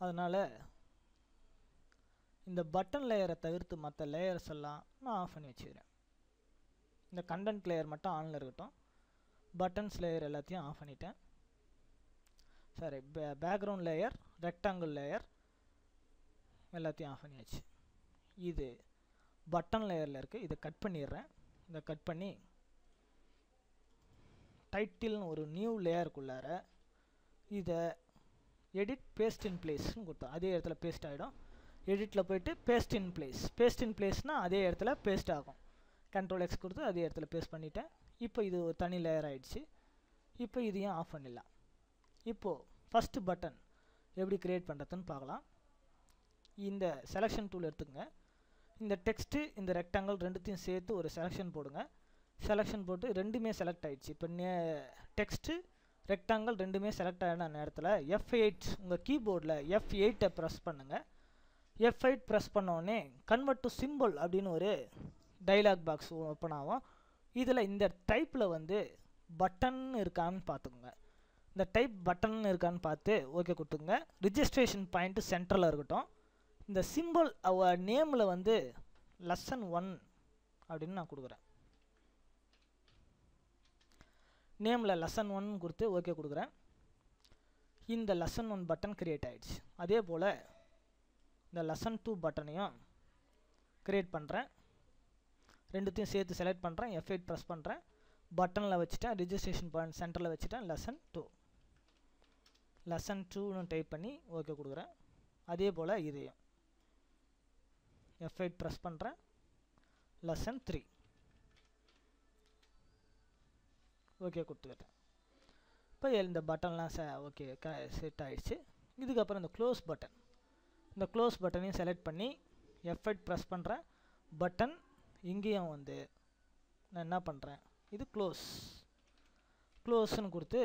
அதனால் இந்த பட்டன் லேயரை தவிர்த்து மற்ற லேயர்ஸ் எல்லாம் நான் ஆஃப் பண்ணி வச்சுக்கிறேன். இந்த கண்டென்ட் லேயர் மட்டும் ஆனில் இருக்கட்டும். பட்டன்ஸ் லேயர் எல்லாத்தையும் ஆஃப் பண்ணிட்டேன். சரி, பேக்ரவுண்ட் லேயர், ரெக்டாங்கிள் லேயர் எல்லாத்தையும் ஆஃப் பண்ணியாச்சு. இது பட்டன் லேயரில் இருக்குது. இதை கட் பண்ணிடுறேன். இதை கட் பண்ணி டைட்டில்னு ஒரு நியூ லேயருக்குள்ளார இதை எடிட் பேஸ்ட் இன் பிளேஸ்னு கொடுத்தோம். அதே இடத்துல பேஸ்ட் ஆகிடும். எடிட்டில் போய்ட்டு paste in place. Paste in பிளேஸ்னால் அதே இடத்துல பேஸ்ட் ஆகும். Ctrl X கொடுத்து அதே இடத்துல பேஸ்ட் பண்ணிட்டேன். இப்போ இது ஒரு தனி லேயர் ஆகிடுச்சு. இப்போ இதையும் ஆஃப் பண்ணிடலாம். இப்போது ஃபஸ்ட்டு பட்டன் எப்படி க்ரியேட் பண்ணுறதுன்னு பார்க்கலாம். இந்த செலெக்ஷன் டூல் எடுத்துக்கங்க. இந்த டெக்ஸ்ட்டு இந்த ரெக்டாங்கிள் ரெண்டுத்தையும் சேர்த்து ஒரு செலெக்ஷன் போடுங்க. செலெக்ஷன் போட்டு ரெண்டுமே செலக்ட் ஆகிடுச்சு. இப்போ டெக்ஸ்ட்டு ரெக்டாங்கிள் ரெண்டுமே செலக்ட் ஆகின நேரத்தில் F8 உங்கள் கீபோர்டில் F8 ப்ரெஸ் பண்ணுங்கள். F8 ப்ரெஸ் பண்ணோடனே கன்வெர்ட் டு சிம்பிள் அப்படின்னு ஒரு டைலாக் பாக்ஸ் ஓப்பன் ஆகும். இதில் இந்த டைப்பில் வந்து பட்டன் இருக்கான்னு பார்த்துக்குங்க. இந்த டைப் பட்டன் இருக்கான்னு பார்த்து ஓகே கொடுத்துங்க. ரிஜிஸ்ட்ரேஷன் பாயிண்ட்டு சென்டரில் இருக்கட்டும். இந்த சிம்பிள் நேமில் வந்து லெசன் 1 அப்படின்னு நான் கொடுக்குறேன். நேமில் லெசன் 1 கொடுத்து ஓகே கொடுக்குறேன். இந்த லெசன் 1 பட்டன் க்ரியேட் ஆகிடுச்சு. அதே போல் இந்த லெசன் 2 பட்டனையும் க்ரியேட் பண்ணுறேன். ரெண்டுத்தையும் சேர்த்து செலக்ட் பண்ணுறேன். F8 ப்ரெஸ் பண்ணுறேன். பட்டனில் வச்சுட்டேன். ரிஜிஸ்ட்ரேஷன் பாயிண்ட் சென்டரில் வச்சுட்டேன். லெசன் 2 லெசன் 2ன்னு டைப் பண்ணி ஓகே கொடுக்குறேன். அதே போல் இதையும் F8 ப்ரெஸ் பண்ணுறேன். லெசன் 3 ஓகே கொடுத்துக்கிட்டேன். இப்போ இந்த பட்டன்லாம் ஓகே செட் ஆகிடுச்சு. இதுக்கப்புறம் இந்த க்ளோஸ் பட்டன். இந்த க்ளோஸ் பட்டனையும் செலக்ட் பண்ணி F8 ப்ரெஸ் பண்ணுறேன். பட்டன் இங்கேயும் வந்து நான் என்ன பண்ணுறேன், இது க்ளோஸ்ன்னு கொடுத்து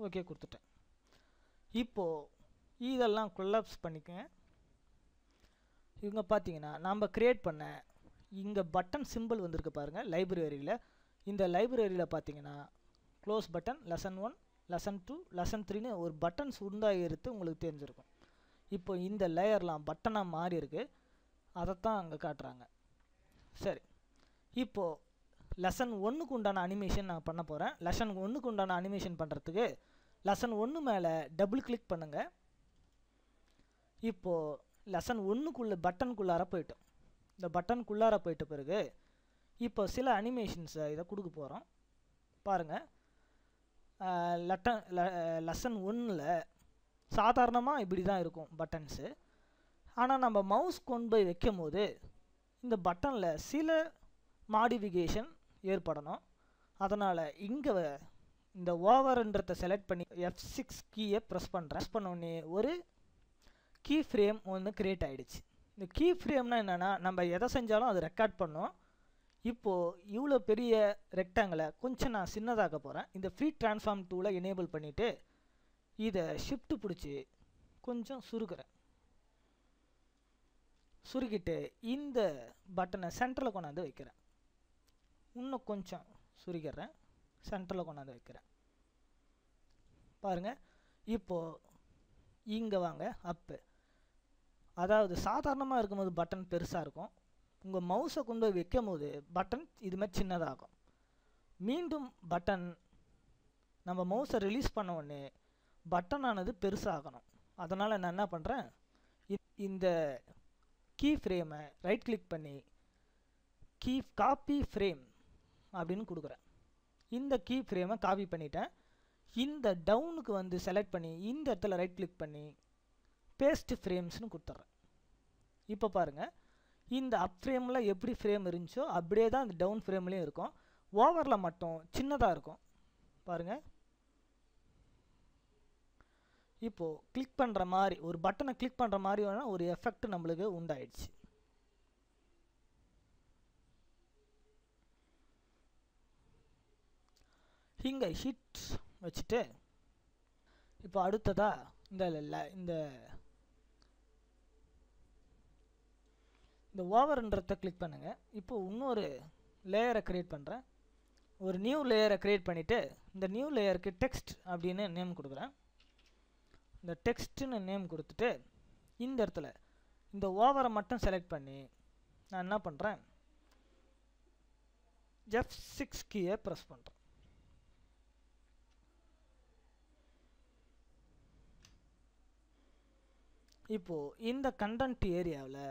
ஓகே கொடுத்துட்டேன். இப்போது இதெல்லாம் கொலாப்ஸ் பண்ணிக்கங்க. இவங்க பார்த்தீங்கன்னா நம்ம க்ரியேட் பண்ண இங்கே பட்டன் சிம்பிள் வந்திருக்கு பாருங்கள் லைப்ரரியில். இந்த லைப்ரரியில் பார்த்தீங்கன்னா close button, lesson 1, lesson 2, lesson 3ன்னு ஒரு பட்டன்ஸ் உண்டாகிறது உங்களுக்கு தெரிஞ்சிருக்கும். இப்போ இந்த லேயர்லாம் பட்டனாக மாறி இருக்குது. அதைத்தான் அங்கே காட்டுறாங்க. சரி, இப்போது லெசன் 1க்கு உண்டான அனிமேஷன் நான் பண்ண போகிறேன். லெசன் 1க்கு உண்டான அனிமேஷன் பண்ணுறதுக்கு லெசன் 1 மேலே டபுள் கிளிக் பண்ணுங்கள். இப்போது லெசன் 1க்குள்ளே பட்டனுக்குள்ளார போய்ட்டோம். இந்த பட்டனுக்குள்ளார போயிட்ட பிறகு இப்போ சில அனிமேஷன்ஸை இதை கொடுக்க போகிறோம். பாருங்கள், லெசன் 1ல் சாதாரணமாக இப்படி தான் இருக்கும் பட்டன்ஸு. ஆனால் நம்ம மவுஸ் கொண்டு போய் வைக்கும் போது இந்த பட்டனில் சில மாடிஃபிகேஷன் ஏற்படணும். அதனால் இங்கே இந்த ஓவர்ன்றதை செலக்ட் பண்ணி F6 கீயை ப்ரெஸ் பண்ணுறேன். ப்ரெஸ் பண்ணோடனே ஒரு கீ ஃப்ரேம் ஒன்று க்ரியேட் ஆகிடுச்சு. இந்த கீ ஃப்ரேம்னால் என்னென்னா, நம்ம எதை செஞ்சாலும் அது ரெக்கார்ட் பண்ணும். இப்போது இவ்வளோ பெரிய ரெக்டாங்கிளை கொஞ்சம் நான் சின்னதாக்க போகிறேன். இந்த ஃப்ரீ ட்ரான்ஸ்ஃபார்ம் டூலை எனேபிள் பண்ணிவிட்டு இதை ஷிஃப்ட்டு பிடிச்சி கொஞ்சம் சுருக்கிட்டு இந்த பட்டனை சென்டரில் கொண்டாந்து வைக்கிறேன். இன்னும் கொஞ்சம் சுருக்கிறேன், சென்டரில் கொண்டாந்து வைக்கிறேன். பாருங்கள், இப்போது இங்கே வாங்க அப்பு. அதாவது சாதாரணமாக இருக்கும்போது பட்டன் பெருசாக இருக்கும். உங்கள் மவுஸை கொண்டு போய் வைக்கும் போது பட்டன் இது மாதிரி சின்னதாகும். மீண்டும் பட்டன் நம்ம மவுஸை ரிலீஸ் பண்ண உடனே பட்டனானது பெருசாகணும். அதனால் நான் என்ன பண்ணுறேன், இந்த கீ ஃப்ரேமை ரைட் கிளிக் பண்ணி காப்பி ஃப்ரேம் அப்படின்னு கொடுக்குறேன். இந்த கீ ஃப்ரேமை காப்பி பண்ணிட்டேன். இந்த டவுனுக்கு வந்து செலக்ட் பண்ணி இந்த இடத்துல ரைட் கிளிக் பண்ணி பேஸ்ட் ஃப்ரேம்ஸ்னு கொடுத்துட்றேன். இப்போ பாருங்கள், இந்த அப் ஃப்ரேமில் எப்படி ஃப்ரேம் இருந்துச்சோ அப்படியே தான் இந்த டவுன் ஃப்ரேம்லேயும் இருக்கும். ஓவரில் மட்டும் சின்னதாக இருக்கும். பாருங்கள், இப்போது கிளிக் பண்ணுற மாதிரி ஒரு பட்டனை கிளிக் பண்ணுற மாதிரி வேணால் ஒரு எஃபெக்ட் நம்மளுக்கு உண்டாயிடுச்சு. இங்கே ஹிட் வச்சுட்டு இப்போ அடுத்ததாக இந்த ஓவர்ன்றதை கிளிக் பண்ணுங்கள். இப்போ இன்னொரு லேயரை க்ரியேட் பண்ணுறேன். ஒரு நியூ லேயரை க்ரியேட் பண்ணிவிட்டு இந்த நியூ லேயருக்கு டெக்ஸ்ட் அப்படின்னு நேம் கொடுக்குறேன். இந்த டெக்ஸ்ட்டுன்னு நேம் கொடுத்துட்டு இந்த இடத்துல இந்த ஓவரை மட்டும் செலக்ட் பண்ணி நான் என்ன பண்ணுறேன், F6 கீயை ப்ரெஸ் பண்ணுறேன். இப்போது இந்த கண்டென்ட் ஏரியாவில்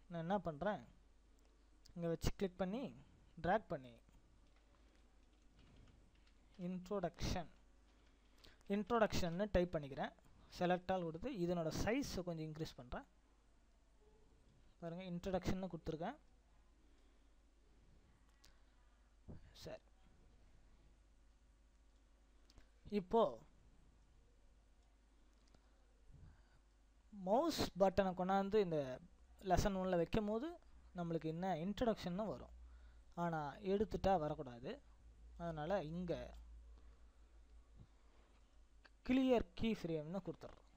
நான் என்ன பண்ணுறேன், இங்கே வச்சு கிளிக் பண்ணி ட்ராக் பண்ணி இன்ட்ரோடக்ஷன்னு டைப் பண்ணிக்கிறேன். செலக்டால் கொடுத்து இதனோட சைஸை கொஞ்சம் இன்க்ரீஸ் பண்ணுறேன். பாருங்கள், இன்ட்ரோடக்ஷன்னு கொடுத்துருக்கேன். சரி, இப்போது மவுஸ் பட்டனை கொண்டாந்து இந்த லெசன் 1ல் வைக்கும் போது நம்மளுக்கு என்ன இன்ட்ரடக்ஷன்னு வரும். ஆனால் எடுத்துட்டா வரக்கூடாது. அதனால் இங்கே கிளியர் கீ ஃப்ரேம்னு கொடுத்துட்றோம்.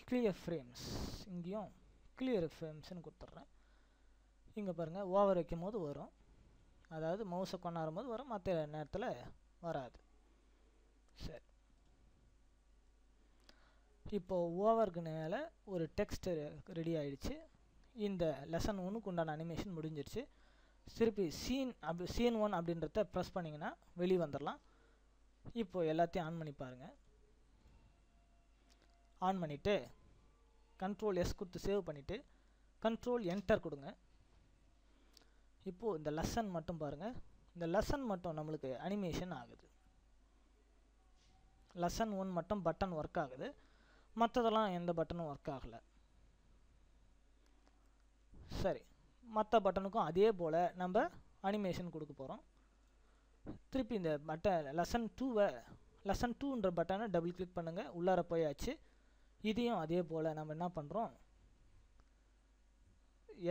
கிளியர் ஃப்ரேம்ஸ், இங்கேயும் கிளியர் ஃப்ரேம்ஸ்னு கொடுத்துட்றேன். இங்கே பாருங்கள், ஓவர் வைக்கும் போது வரும், அதாவது மவுஸை கொண்டாடும் போது வரும், மற்ற நேரத்தில் வராது. சரி, இப்போது ஓவருக்கு மேலே ஒரு டெக்ஸ்ட் ரெடி ஆகிடுச்சு. இந்த லெசன் 1க்கு உண்டான அனிமேஷன் முடிஞ்சிருச்சு. திருப்பி சீன் 1 அப்படின்றத ப்ரெஸ் பண்ணிங்கன்னா வெளியே வந்துடலாம். இப்போது எல்லாத்தையும் ஆன் பண்ணி பாருங்கள். ஆன் பண்ணிவிட்டு Ctrl S கொடுத்து சேவ் பண்ணிவிட்டு Ctrl Enter கொடுங்க. இப்போது இந்த லெசன் மட்டும் பாருங்கள். இந்த லெசன் மட்டும் நம்மளுக்கு அனிமேஷன் ஆகுது. லெசன் 1 மட்டும் பட்டன் ஒர்க் ஆகுது, மற்றதெல்லாம் எந்த பட்டனும் ஒர்க் ஆகலை. சரி, மற்ற பட்டனுக்கும் அதே போல் நம்ம அனிமேஷன் கொடுக்க போகிறோம். திருப்பி இந்த லெசன் 2ன்ற பட்டனை டபுள் கிளிக் பண்ணுங்கள், உள்ளார போயாச்சு. இதையும் அதே போல் நம்ம என்ன பண்ணுறோம்,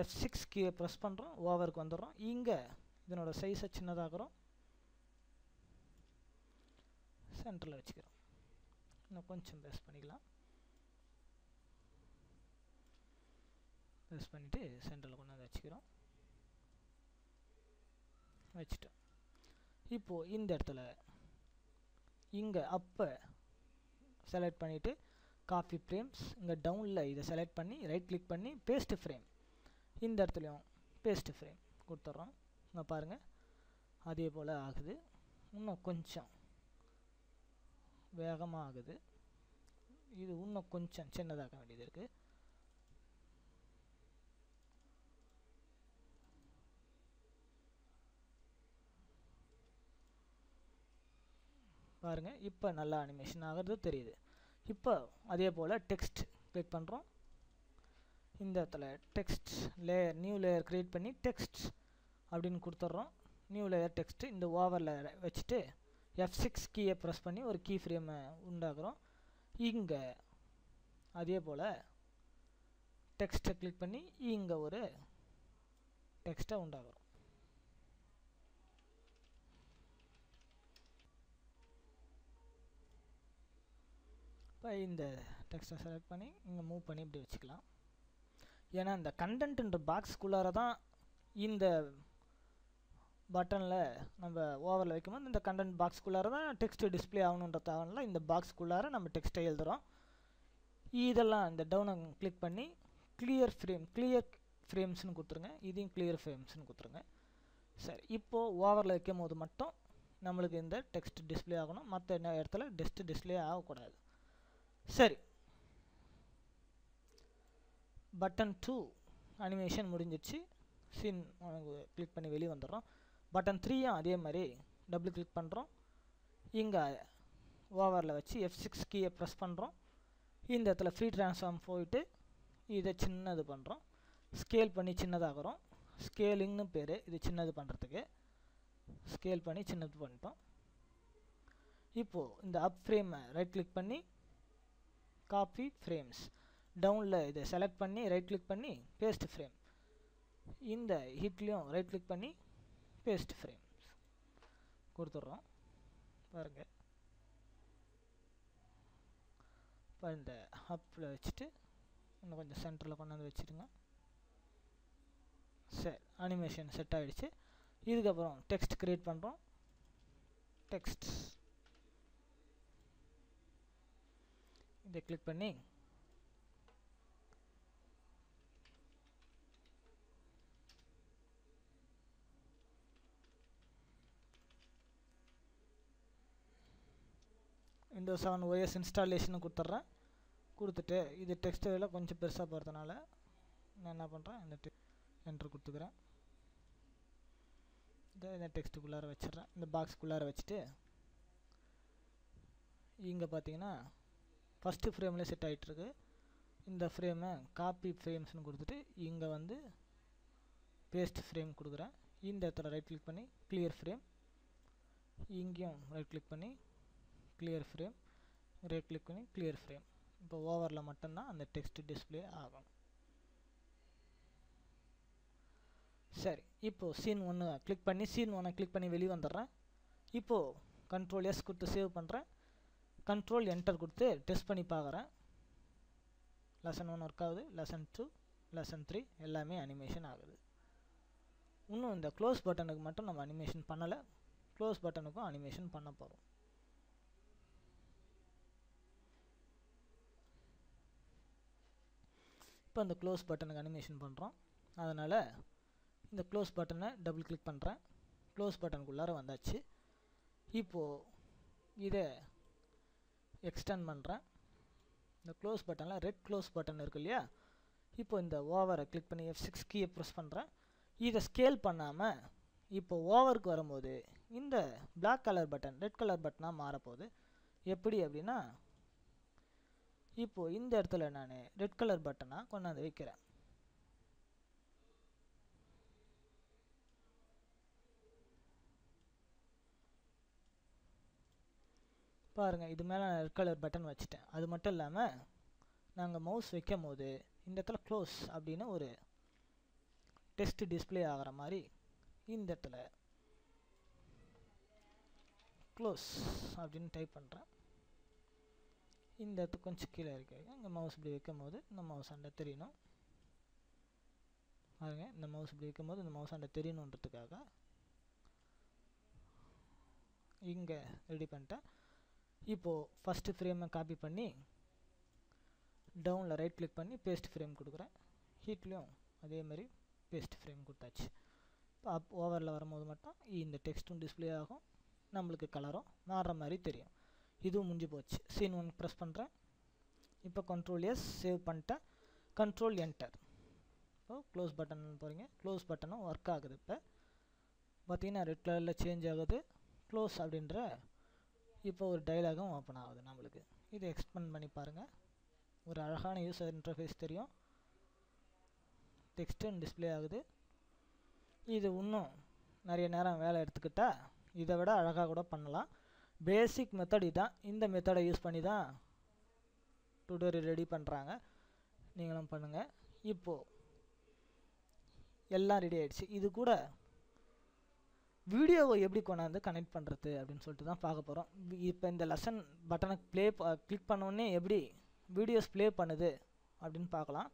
F6 கீயை ப்ரெஸ் பண்ணுறோம், ஓவருக்கு வந்துடுறோம். இங்கே இதனோட சைஸை சின்னதாகிறோம், சென்டரில் வச்சுக்கிறோம். இன்னும் கொஞ்சம் பேஸ் பண்ணிக்கலாம். பேஸ் பண்ணிவிட்டு சென்டரில் கொண்டாந்து வச்சுக்கிறோம். வச்சுட்டோம். இப்போது இந்த இடத்துல இங்கே அப்போ செலக்ட் பண்ணிவிட்டு காப்பி ஃப்ரேம்ஸ், இங்கே டவுனில் இதை செலக்ட் பண்ணி ரைட் கிளிக் பண்ணி பேஸ்ட் ஃப்ரேம், இந்த இடத்துலையும் பேஸ்ட் ஃப்ரேம் கொடுத்துட்றோம். இங்கே பாருங்கள், அதே போல் ஆகுது. இன்னும் கொஞ்சம் வேகமாக ஆகுது. இது இன்னும் கொஞ்சம் சின்னதாக வேண்டியது இருக்குது. பாருங்கள், இப்போ நல்லா அனிமேஷன் ஆகிறது தெரியுது. இப்போ அதே போல் டெக்ஸ்ட் கிளிக் பண்ணுறோம். இந்த இடத்துல text layer, new layer create பண்ணி டெக்ஸ்ட் அப்படின்னு கொடுத்துட்றோம். நியூ லேயர் டெக்ஸ்ட்டு இந்த ஓவரில் வச்சுட்டு F6 கீயை ப்ரெஸ் பண்ணி ஒரு கீ ஃப்ரேமை உண்டாக்குறோம். இங்கே அதே போல் டெக்ஸ்ட்டை கிளிக் பண்ணி இங்கே ஒரு டெக்ஸ்ட்டை உண்டாக்குறோம். இப்போ இந்த டெக்ஸ்ட்டை செலக்ட் பண்ணி இங்கே மூவ் பண்ணி இப்படி வச்சுக்கலாம். ஏன்னா இந்த கண்டென்ட்ன்ற பாக்ஸ்குள்ளார தான் இந்த பட்டனில் நம்ம ஓவரில் வைக்கும்போது இந்த கண்டென்ட் பாக்ஸ்குள்ளார தான் டெக்ஸ்ட்டு டிஸ்பிளே ஆகணுன்ற தகவலில் இந்த பாக்ஸ்குள்ளார நம்ம டெக்ஸ்ட்டை எழுதுகிறோம். இதெல்லாம் இந்த டவுனை கிளிக் பண்ணி கிளியர் ஃப்ரேம்ஸ்னு கொடுத்துருங்க. இதையும் கிளியர் ஃப்ரேம்ஸ்னு கொடுத்துருங்க. சரி, இப்போது ஓவரில் வைக்கும் போது மட்டும் நம்மளுக்கு இந்த டெக்ஸ்ட் டிஸ்பிளே ஆகணும், மற்ற இடத்துல டிஸ்பிளே ஆகக்கூடாது. சரி, பட்டன் 2 அனிமேஷன் முடிஞ்சிடுச்சு. சீன் கிளிக் பண்ணி வெளியே வந்துடுறோம். பட்டன் 3யும் அதே மாதிரி டபுள் கிளிக் பண்ணுறோம். இங்கே ஓவரில் வச்சு F6 கீயை ப்ரெஸ் பண்ணுறோம். இந்த இடத்துல ஃப்ரீ ட்ரான்ஸ்ஃபார்ம் போயிட்டு இதை சின்னது பண்ணுறோம். ஸ்கேல் பண்ணி சின்னதாகிறோம். ஸ்கேலிங்னு பேர், இது சின்னது பண்ணுறதுக்கு ஸ்கேல் பண்ணி சின்னது பண்ணிட்டோம். இப்போது இந்த அப் ஃப்ரேமை ரைட் கிளிக் பண்ணி காப்பி ஃப்ரேம்ஸ், டவுனில் இதை செலக்ட் பண்ணி ரைட் கிளிக் பண்ணி பேஸ்ட் ஃப்ரேம், இந்த ஹிட்லேயும் ரைட் கிளிக் பண்ணி பேஸ்ட் ஃப்ரேம் கொடுத்துட்றோம். பாருங்கள், இப்போ இந்த அப்பில் வச்சுட்டு இன்னும் கொஞ்சம் சென்டரில் கொண்டாந்து வச்சுருங்க. சரி, அனிமேஷன் செட் ஆகிடுச்சு. இதுக்கப்புறம் டெக்ஸ்ட் க்ரியேட் பண்ணுறோம். டெக்ஸ்ட் இதை கிளிக் பண்ணி விண்டோஸ் 7 OS இன்ஸ்டாலேஷன் கொடுத்துட்றேன். கொடுத்துட்டு இது டெக்ஸ்ட் வேலை கொஞ்சம் பெருசாக போகிறதுனால நான் என்ன பண்ணுறேன், இந்த என்ட்ரு கொடுத்துக்கிறேன். இந்த டெக்ஸ்ட்டுக்குள்ளார வச்சிட்றேன். இந்த பாக்ஸுக்குள்ளார வச்சுட்டு இங்கே பார்த்தீங்கன்னா ஃபஸ்ட்டு ஃப்ரேம்லேயே செட் ஆகிட்டுருக்கு. இந்த ஃப்ரேமை காப்பி ஃப்ரேம்ஸ்னு கொடுத்துட்டு இங்கே வந்து பேஸ்ட் ஃப்ரேம் கொடுக்குறேன். இந்த இடத்துல ரைட் கிளிக் பண்ணி கிளியர் ஃப்ரேம், இங்கேயும் ரைட் கிளிக் பண்ணி கிளியர் ஃப்ரேம், ரைட் கிளிக் பண்ணி கிளியர் ஃப்ரேம். இப்போ ஓவரில் மட்டும்தான் அந்த டெக்ஸ்ட் டிஸ்பிளே ஆகும். சரி, இப்போது சீன் 1 கிளிக் பண்ணி சீன் 1 கிளிக் பண்ணி வெளியே வந்துடுறேன். இப்போது கண்ட்ரோல் எஸ் கொடுத்து சேவ் பண்ணுறேன். கண்ட்ரோல் என்டர் கொடுத்து டெஸ்ட் பண்ணி பார்க்குறேன். லெசன் 1 ஒர்க் ஆகுது, லெசன் 2, லெசன் 3 எல்லாமே அனிமேஷன் ஆகுது. இன்னும் இந்த க்ளோஸ் பட்டனுக்கு மட்டும் நம்ம அனிமேஷன் பண்ணலை. க்ளோஸ் பட்டனுக்கும் அனிமேஷன் பண்ண போகிறோம். இப்போ இந்த க்ளோஸ் பட்டனுக்கு அனிமேஷன் பண்ணுறோம். அதனால் இந்த க்ளோஸ் பட்டனை டபுள் கிளிக் பண்ணுறேன். க்ளோஸ் பட்டனுக்குள்ளார வந்தாச்சு. இப்போது இதை எக்ஸ்டெண்ட் பண்ணுறேன். இந்த க்ளோஸ் பட்டனில் ரெட் க்ளோஸ் பட்டன் இருக்கு இல்லையா, இப்போ இந்த ஓவரை கிளிக் பண்ணி F6 கீயை ப்ரெஸ் பண்ணுறேன். இதை ஸ்கேல் பண்ணாமல் இப்போ ஓவருக்கு வரும்போது இந்த black colour button red colour பட்டனாக மாறப்போகுது. எப்படி அப்படின்னா, இப்போது இந்த இடத்துல நான் ரெட் கலர் பட்டனாக கொண்டாந்து வைக்கிறேன். பாருங்கள், இது மேலே நான் ரெட் கலர் பட்டன் வச்சுட்டேன். அது மட்டும் இல்லாமல் நாங்கள் மவுஸ் வைக்கும் போது இந்த இடத்துல க்ளோஸ் அப்படின்னு ஒரு டெக்ஸ்ட் டிஸ்பிளே ஆகிற மாதிரி இந்த இடத்துல க்ளோஸ் அப்படின்னு டைப் பண்ணுறேன். இந்த இடத்துக்கு கொஞ்சம் கீழே இருக்கு. இங்கே மவுஸ் இப்படி வைக்கும் போது இந்த மவுஸ் அண்டை தெரியணும். பாருங்க, இந்த மவுஸ் இப்படி வைக்கும் போது இந்த மவுஸ் அண்டை தெரியணுன்றதுக்காக இங்கே ரெடி பண்ணிட்டேன். இப்போது ஃபஸ்ட்டு ஃப்ரேமை காப்பி பண்ணி டவுனில் ரைட் கிளிக் பண்ணி பேஸ்ட் ஃப்ரேம் கொடுக்குறேன். ஹீட்லேயும் அதேமாதிரி பேஸ்ட் ஃப்ரேம் கொடுத்தாச்சு. இப்போ ஓவரில் வரும்போது மட்டும் இந்த டெக்ஸ்ட்டும் டிஸ்பிளே ஆகும், நம்மளுக்கு கலரும் மாறுற மாதிரி தெரியும். இதுவும் முடிஞ்சு போச்சு. சீன் 1 ப்ரெஸ் பண்ணுறேன். இப்போ கண்ட்ரோல் எஸ் சேவ் பண்ணிட்டேன். Control enter. இப்போ க்ளோஸ் பட்டன் போகிறீங்க. க்ளோஸ் பட்டனும் ஒர்க் ஆகுது. இப்போ பார்த்தீங்கன்னா ரெட் கலரில் சேஞ்ச் ஆகுது. க்ளோஸ் அப்படின்ற இப்போ ஒரு டைலாகும் ஓப்பன் ஆகுது நம்மளுக்கு. இதை எக்ஸ்பெண்ட் பண்ணி பாருங்கள். ஒரு அழகான யூசர் இன்டர்ஃபேஸ் தெரியும். டெக்ஸ்ட்டும் டிஸ்பிளே ஆகுது. இது இன்னும் நிறைய நேரம் வேலை எடுத்துக்கிட்டால் இதை விட அழகாக கூட பண்ணலாம். பேசிக் மெத்தட் இதுதான். இந்த மெத்தடை யூஸ் பண்ணி தான் டுட்டோரியல் ரெடி பண்ணுறாங்க. நீங்களும் பண்ணுங்கள். இப்போது எல்லாம் ரெடி ஆகிடுச்சு. இது கூட வீடியோவை எப்படி கொண்டாந்து கனெக்ட் பண்ணுறது அப்படின்னு சொல்லிட்டு தான் பார்க்க போகிறோம். இப்போ இந்த லெசன் பட்டனை கிளிக் பண்ணோடனே எப்படி வீடியோஸ் ப்ளே பண்ணுது அப்படின்னு பார்க்கலாம்.